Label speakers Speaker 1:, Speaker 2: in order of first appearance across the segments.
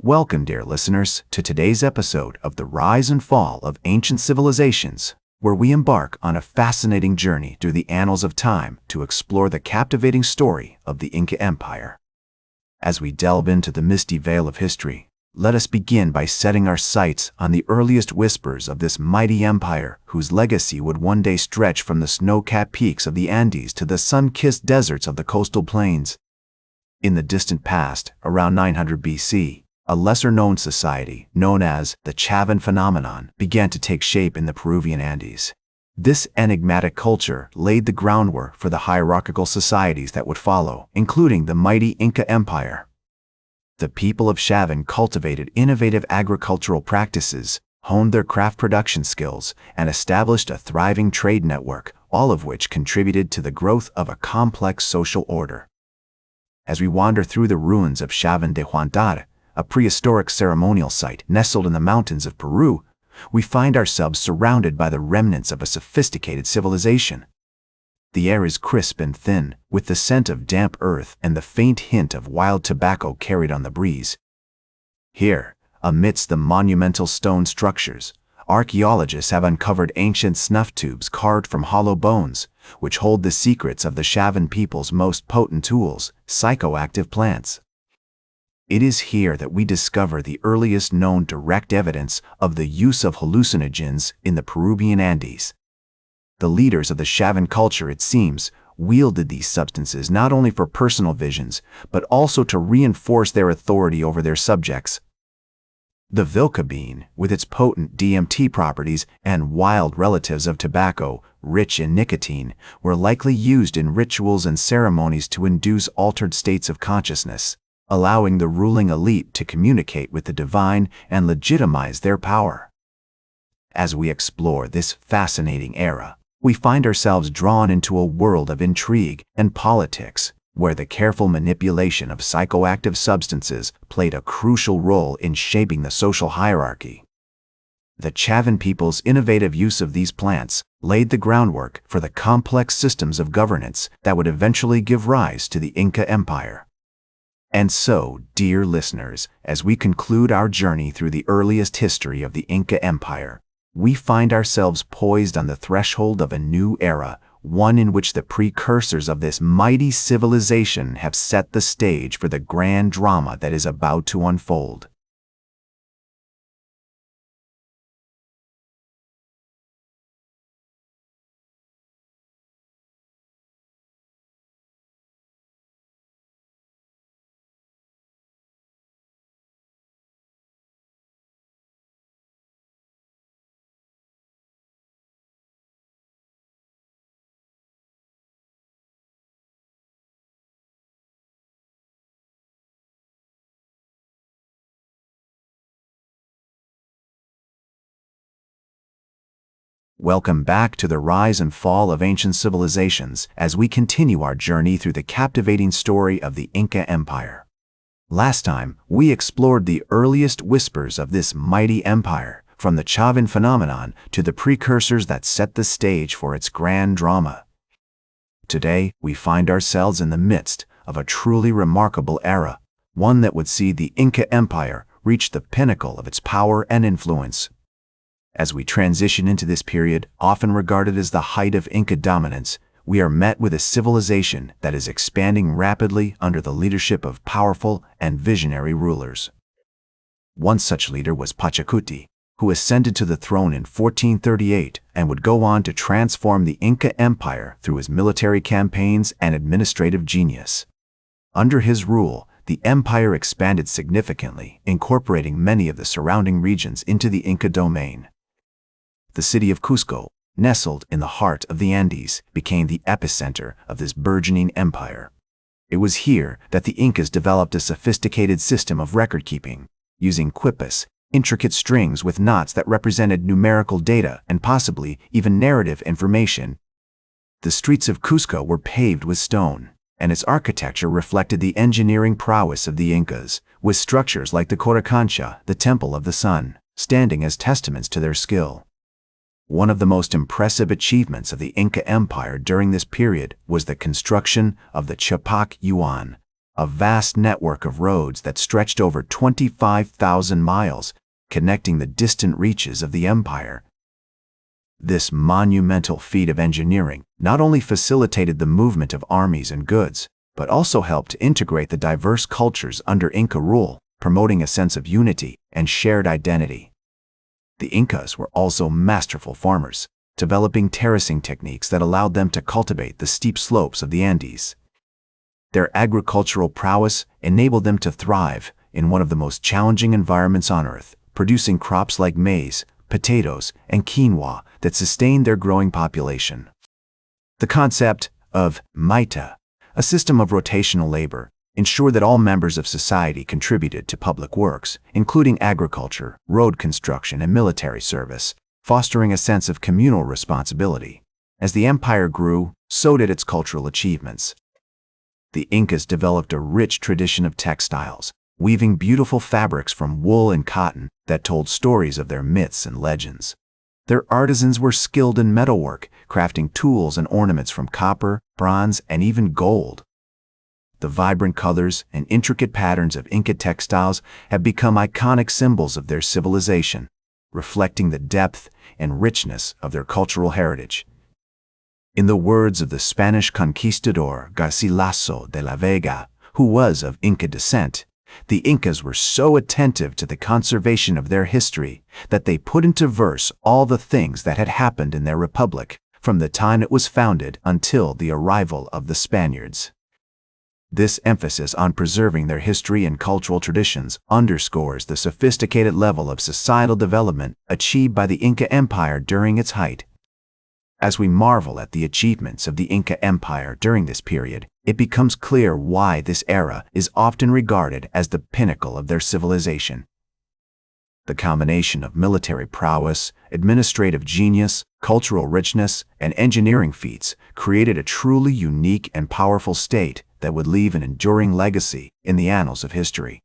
Speaker 1: Welcome, dear listeners, to today's episode of The Rise and Fall of Ancient Civilizations, where we embark on a fascinating journey through the annals of time to explore the captivating story of the Inca Empire. As we delve into the misty veil of history, let us begin by setting our sights on the earliest whispers of this mighty empire whose legacy would one day stretch from the snow-capped peaks of the Andes to the sun-kissed deserts of the coastal plains. In the distant past, around 900 BC, a lesser-known society, known as the Chavan phenomenon, began to take shape in the Peruvian Andes. This enigmatic culture laid the groundwork for the hierarchical societies that would follow, including the mighty Inca Empire. The people of Chavan cultivated innovative agricultural practices, honed their craft production skills, and established a thriving trade network, all of which contributed to the growth of a complex social order. As we wander through the ruins of Chavan de Huantar, a prehistoric ceremonial site nestled in the mountains of Peru, we find ourselves surrounded by the remnants of a sophisticated civilization. The air is crisp and thin, with the scent of damp earth and the faint hint of wild tobacco carried on the breeze. Here, amidst the monumental stone structures, archaeologists have uncovered ancient snuff tubes carved from hollow bones, which hold the secrets of the Chavan people's most potent tools, psychoactive plants. It is here that we discover the earliest known direct evidence of the use of hallucinogens in the Peruvian Andes. The leaders of the Chavan culture, it seems, wielded these substances not only for personal visions, but also to reinforce their authority over their subjects. The vilca bean, with its potent DMT properties and wild relatives of tobacco, rich in nicotine, were likely used in rituals and ceremonies to induce altered states of consciousness, allowing the ruling elite to communicate with the divine and legitimize their power. As we explore this fascinating era, we find ourselves drawn into a world of intrigue and politics, where the careful manipulation of psychoactive substances played a crucial role in shaping the social hierarchy. The Chavan people's innovative use of these plants laid the groundwork for the complex systems of governance that would eventually give rise to the Inca Empire. And so, dear listeners, as we conclude our journey through the earliest history of the Inca Empire, we find ourselves poised on the threshold of a new era, one in which the precursors of this mighty civilization have set the stage for the grand drama that is about to unfold. Welcome back to the rise and fall of ancient civilizations as we continue our journey through the captivating story of the Inca Empire. Last time, we explored the earliest whispers of this mighty empire, from the Chavan phenomenon to the precursors that set the stage for its grand drama. Today, we find ourselves in the midst of a truly remarkable era, one that would see the Inca Empire reach the pinnacle of its power and influence. As we transition into this period, often regarded as the height of Inca dominance, we are met with a civilization that is expanding rapidly under the leadership of powerful and visionary rulers. One such leader was Pachacuti, who ascended to the throne in 1438 and would go on to transform the Inca Empire through his military campaigns and administrative genius. Under his rule, the empire expanded significantly, incorporating many of the surrounding regions into the Inca domain. The city of Cusco, nestled in the heart of the Andes, became the epicenter of this burgeoning empire. It was here that the Incas developed a sophisticated system of record-keeping, using quipus, intricate strings with knots that represented numerical data and possibly even narrative information. The streets of Cusco were paved with stone, and its architecture reflected the engineering prowess of the Incas, with structures like the Coricancha, the Temple of the Sun, standing as testaments to their skill. One of the most impressive achievements of the Inca Empire during this period was the construction of the Chapac Yuan, a vast network of roads that stretched over 25,000 miles, connecting the distant reaches of the empire. This monumental feat of engineering not only facilitated the movement of armies and goods, but also helped to integrate the diverse cultures under Inca rule, promoting a sense of unity and shared identity. The Incas were also masterful farmers, developing terracing techniques that allowed them to cultivate the steep slopes of the Andes. Their agricultural prowess enabled them to thrive in one of the most challenging environments on Earth, producing crops like maize, potatoes, and quinoa that sustained their growing population. The concept of maita, a system of rotational labor, ensured that all members of society contributed to public works, including agriculture, road construction, and military service, fostering a sense of communal responsibility. As the empire grew, so did its cultural achievements. The Incas developed a rich tradition of textiles, weaving beautiful fabrics from wool and cotton that told stories of their myths and legends. Their artisans were skilled in metalwork, crafting tools and ornaments from copper, bronze, and even gold. The vibrant colors and intricate patterns of Inca textiles have become iconic symbols of their civilization, reflecting the depth and richness of their cultural heritage. In the words of the Spanish conquistador Garcilaso de la Vega, who was of Inca descent, the Incas were so attentive to the conservation of their history that they put into verse all the things that had happened in their republic from the time it was founded until the arrival of the Spaniards. This emphasis on preserving their history and cultural traditions underscores the sophisticated level of societal development achieved by the Inca Empire during its height. As we marvel at the achievements of the Inca Empire during this period, it becomes clear why this era is often regarded as the pinnacle of their civilization. The combination of military prowess, administrative genius, cultural richness, and engineering feats created a truly unique and powerful state that would leave an enduring legacy in the annals of history.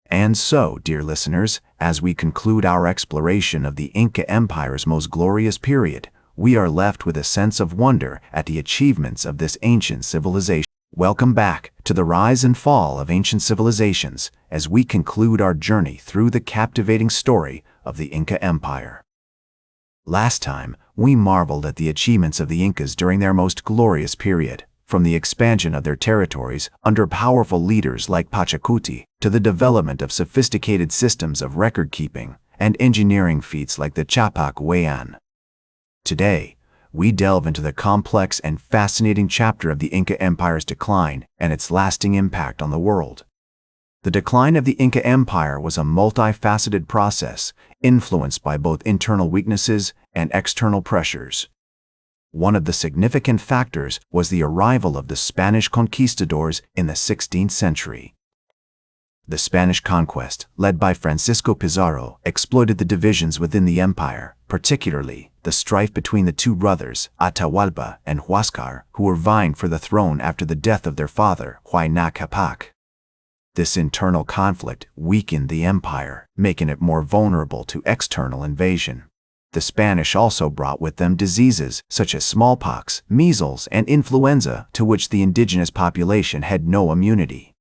Speaker 1: And so, dear listeners, as we conclude our exploration of the Inca Empire's most glorious period, we are left with a sense of wonder at the achievements of this ancient civilization. Welcome back to the rise and fall of ancient civilizations as we conclude our journey through the captivating story of the Inca Empire. Last time, we marveled at the achievements of the Incas during their most glorious period, from the expansion of their territories under powerful leaders like Pachacuti to the development of sophisticated systems of record-keeping and engineering feats like the Chapak Huayan. Today, we delve into the complex and fascinating chapter of the Inca Empire's decline and its lasting impact on the world. The decline of the Inca Empire was a multifaceted process, influenced by both internal weaknesses and external pressures. One of the significant factors was the arrival of the Spanish conquistadors in the 16th century. The Spanish conquest, led by Francisco Pizarro, exploited the divisions within the empire, particularly the strife between the two brothers, Atahualpa and Huáscar, who were vying for the throne after the death of their father, Huayna Capac. This internal conflict weakened the empire, making it more vulnerable to external invasion. The Spanish also brought with them diseases such as smallpox, measles, and influenza, to which the indigenous population had no immunity.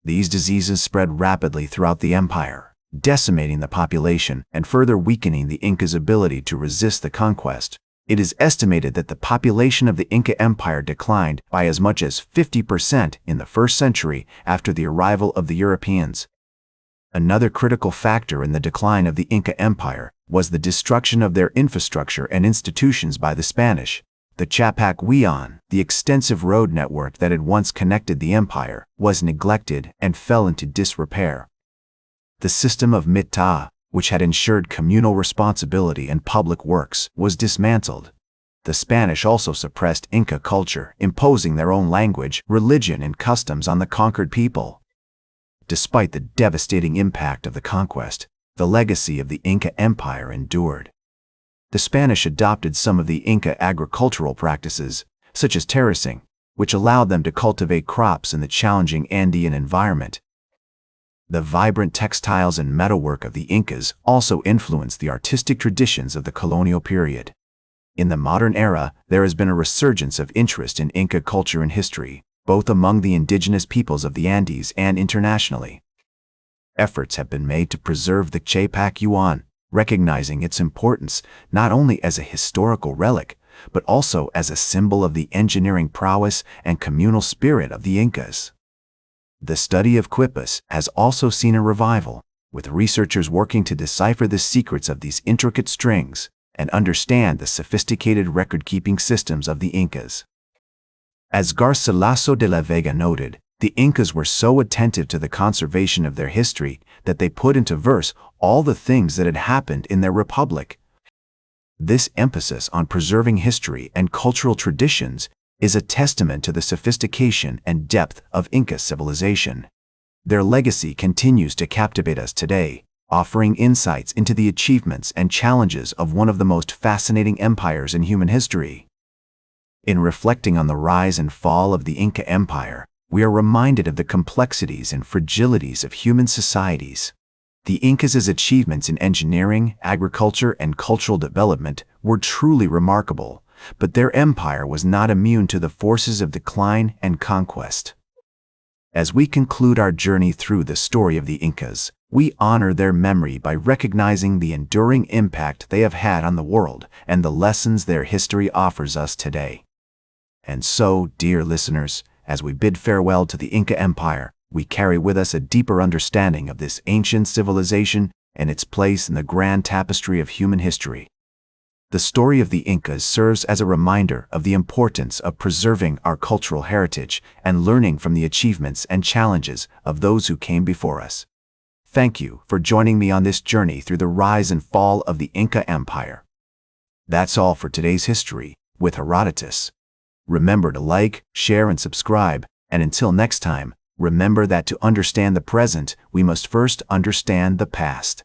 Speaker 1: These diseases spread rapidly throughout the empire, decimating the population and further weakening the Incas' ability to resist the conquest. It is estimated that the population of the Inca Empire declined by as much as 50% in the first century after the arrival of the Europeans. Another critical factor in the decline of the Inca Empire was the destruction of their infrastructure and institutions by the Spanish. The Chapak Huayan, the extensive road network that had once connected the empire, was neglected and fell into disrepair. The system of mita, which had ensured communal responsibility and public works, was dismantled. The Spanish also suppressed Inca culture, imposing their own language, religion, and customs on the conquered people. Despite the devastating impact of the conquest, the legacy of the Inca Empire endured. The Spanish adopted some of the Inca agricultural practices, such as terracing, which allowed them to cultivate crops in the challenging Andean environment. The vibrant textiles and metalwork of the Incas also influenced the artistic traditions of the colonial period. In the modern era, there has been a resurgence of interest in Inca culture and history, both among the indigenous peoples of the Andes and internationally. Efforts have been made to preserve the Chapak Yuan, recognizing its importance not only as a historical relic, but also as a symbol of the engineering prowess and communal spirit of the Incas. The study of quippus has also seen a revival, with researchers working to decipher the secrets of these intricate strings and understand the sophisticated record-keeping systems of the Incas. As Garcilaso de la Vega noted, the Incas were so attentive to the conservation of their history that they put into verse all the things that had happened in their republic. This emphasis on preserving history and cultural traditions is a testament to the sophistication and depth of Inca civilization. Their legacy continues to captivate us today, offering insights into the achievements and challenges of one of the most fascinating empires in human history. In reflecting on the rise and fall of the Inca Empire, we are reminded of the complexities and fragilities of human societies. The Incas' achievements in engineering, agriculture, and cultural development were truly remarkable, but their empire was not immune to the forces of decline and conquest. As we conclude our journey through the story of the Incas, we honor their memory by recognizing the enduring impact they have had on the world and the lessons their history offers us today. And so, dear listeners, as we bid farewell to the Inca Empire, we carry with us a deeper understanding of this ancient civilization and its place in the grand tapestry of human history. The story of the Incas serves as a reminder of the importance of preserving our cultural heritage and learning from the achievements and challenges of those who came before us. Thank you for joining me on this journey through the rise and fall of the Inca Empire. That's all for today's History with Herodotus. Remember to like, share, and subscribe, and until next time, remember that to understand the present, we must first understand the past.